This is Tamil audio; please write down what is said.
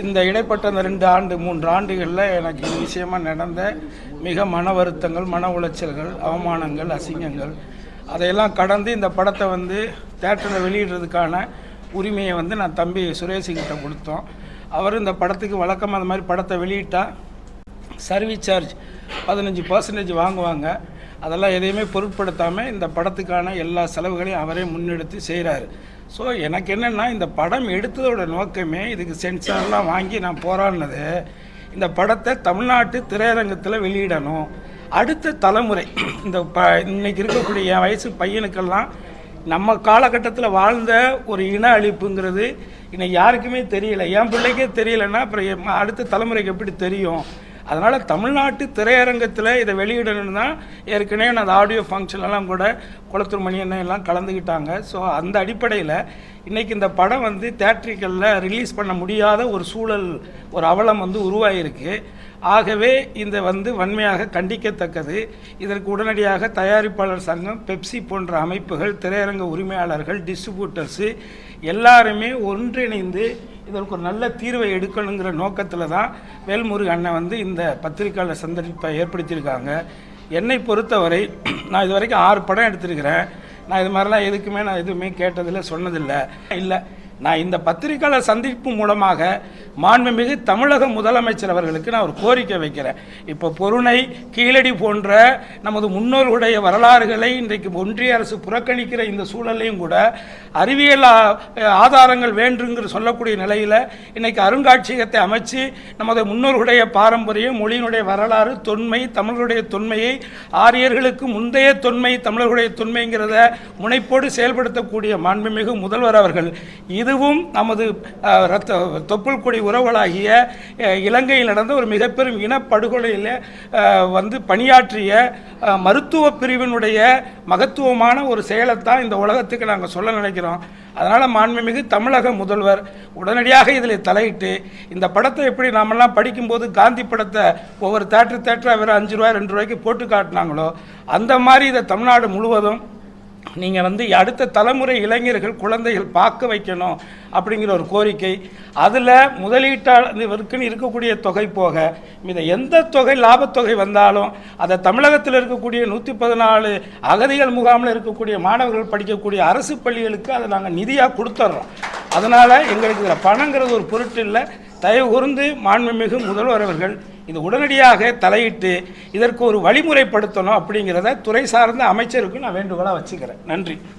இந்த இடைப்பட்ட அந்த 2 ஆண்டு 3 ஆண்டுகளில் எனக்கு இது விஷயமாக நடந்த மிக மன வருத்தங்கள், மன உளைச்சல்கள், அவமானங்கள், அசிங்கங்கள் அதையெல்லாம் கடந்து இந்த படத்தை தேட்டரில் வெளியிடுறதுக்கான உரிமையை நான் தம்பி சுரேஷுக்கிட்ட கொடுத்தோம். அவர் இந்த படத்துக்கு வழக்கமாக அந்த மாதிரி படத்தை வெளியிட்டால் சர்வீஸ் சார்ஜ் 15% வாங்குவாங்க. அதெல்லாம் எதையுமே பொருட்படுத்தாமல் இந்த படத்துக்கான எல்லா செலவுகளையும் அவரே முன்னெடுத்து செய்கிறாரு. ஸோ எனக்கு என்னென்னா, இந்த படம் எடுத்ததோட நோக்கமே இதுக்கு சென்சார்லாம் வாங்கி நான் போராடினது, இந்த படத்தை தமிழ்நாட்டு திரையரங்கத்தில் வெளியிடணும். அடுத்த தலைமுறை இன்னைக்கு இருக்கக்கூடிய என் வயசு பையனுக்கெல்லாம் நம்ம காலகட்டத்தில் வாழ்ந்த ஒரு இன அழிப்புங்கிறது இன்னைக்கு யாருக்குமே தெரியல. என் பிள்ளைக்கே தெரியலைன்னா அப்புறம் அடுத்த தலைமுறைக்கு எப்படி தெரியும்? அதனால் தமிழ்நாட்டு திரையரங்கத்தில் இதை வெளியிடணும்னு தான் ஏற்கனவே அந்த ஆடியோ ஃபங்க்ஷன்லாம் கூட குளத்தூர் மணி எல்லாம் கலந்துக்கிட்டாங்க. ஸோ அந்த அடிப்படையில் இன்றைக்கி இந்த படம் தேட்ரிக்கலில் ரிலீஸ் பண்ண முடியாத ஒரு சூழல், ஒரு அவலம் உருவாகிருக்கு. ஆகவே இந்த வன்மையாக கண்டிக்கத்தக்கது. இதற்கு உடனடியாக தயாரிப்பாளர் சங்கம், பெப்சி போன்ற அமைப்புகள், திரையரங்க உரிமையாளர்கள், டிஸ்ட்ரிபியூட்டர்ஸு எல்லாருமே ஒன்றிணைந்து இதற்கு ஒரு நல்ல தீர்வை எடுக்கணுங்கிற நோக்கத்தில் தான் வேல்முருகன் அண்ணன் இந்த பத்திரிக்கையாளர் சந்திப்பை ஏற்படுத்தியிருக்காங்க. என்னை பொறுத்தவரை நான் இது வரைக்கும் 6 படம் எடுத்திருக்கிறேன். நான் இது மாதிரிலாம் எதுவுமே கேட்டதில்லை, சொன்னதில்லை. நான் இந்த பத்திரிக்கையாளர் சந்திப்பு மூலமாக மாண்புமிகு தமிழக முதலமைச்சர் அவர்களுக்கு நான் ஒரு கோரிக்கை வைக்கிறேன். இப்போ பொருணை, கீழடி போன்ற நமது முன்னோர்களுடைய வரலாறுகளை இன்றைக்கு ஒன்றிய அரசு புறக்கணிக்கிற இந்த சூழலையும் கூட அறிவியல் ஆதாரங்கள் வேண்டுங்கிற சொல்லக்கூடிய நிலையில் இன்னைக்கு அருங்காட்சியகத்தை அமைச்சு நமது முன்னோர்களுடைய பாரம்பரியம், மொழியினுடைய வரலாறு, தொன்மை, தமிழர்களுடைய தொன்மையை, ஆரியர்களுக்கு முந்தைய தொன்மை, தமிழர்களுடைய தொன்மைங்கிறத முனைப்போடு செயல்படுத்தக்கூடிய மாண்புமிகு முதல்வர் அவர்கள் இதுவும் நமது தொப்புள் கொடி உறவுகளாகிய இலங்கையில் நடந்த ஒரு மிகப்பெரும் இனப்படுகொலையில் பணியாற்றிய மருத்துவ பிரிவினுடைய மகத்துவமான ஒரு செயலைத்தான் இந்த உலகத்துக்கு நாங்கள் சொல்ல நினைக்கிறோம். அதனால் மாண்புமிகு தமிழக முதல்வர் உடனடியாக இதில் தலையிட்டு இந்த படத்தை எப்படி நாமெல்லாம் படிக்கும்போது காந்தி படத்தை ஒவ்வொரு தேட்டராக வேறு 5 ரூபாய் 2 ரூபாய்க்கு போட்டு காட்டினாங்களோ அந்த மாதிரி இதை தமிழ்நாடு முழுவதும் நீங்கள் அடுத்த தலைமுறை இளைஞர்கள், குழந்தைகள் பார்க்க வைக்கணும் அப்படிங்கிற ஒரு கோரிக்கை. அதில் முதலீட்டாளருக்குன்னு இருக்கக்கூடிய தொகை போக மீத எந்த தொகை லாபத்தொகை வந்தாலும் அதை தமிழகத்தில் இருக்கக்கூடிய 114 அகதிகள் முகாமில் இருக்கக்கூடிய மாணவர்கள் படிக்கக்கூடிய அரசு பள்ளிகளுக்கு அதை நாங்கள் நிதியாக கொடுத்துட்றோம். அதனால் எங்களுக்கு இதில் பணங்கிறது ஒரு பொருட்டு இல்லை. தயவு கூர்ந்து மாண்புமிகு முதல்வர் அவர்கள் இது உடனடியாக தலையிட்டு இதற்கு ஒரு வழிமுறைப்படுத்தணும் அப்படிங்கிறத துறை சார்ந்த அமைச்சருக்கு நான் வேண்டுகோளாக வச்சுக்கிறேன். நன்றி.